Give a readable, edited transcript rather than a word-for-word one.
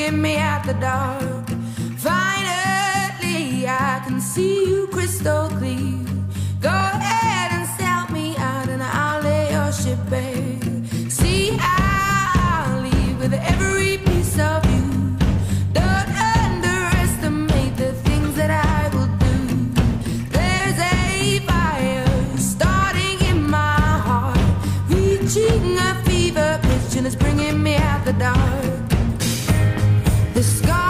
bringing me out the dark. Finally, I can see you crystal clear. Go ahead and sell me out and I'll lay your ship bare. See, I'll leave with every piece of you. Don't underestimate the things that I will do. There's a fire starting in my heart, reaching a fever pitch and it's bringing me out the dark. The sky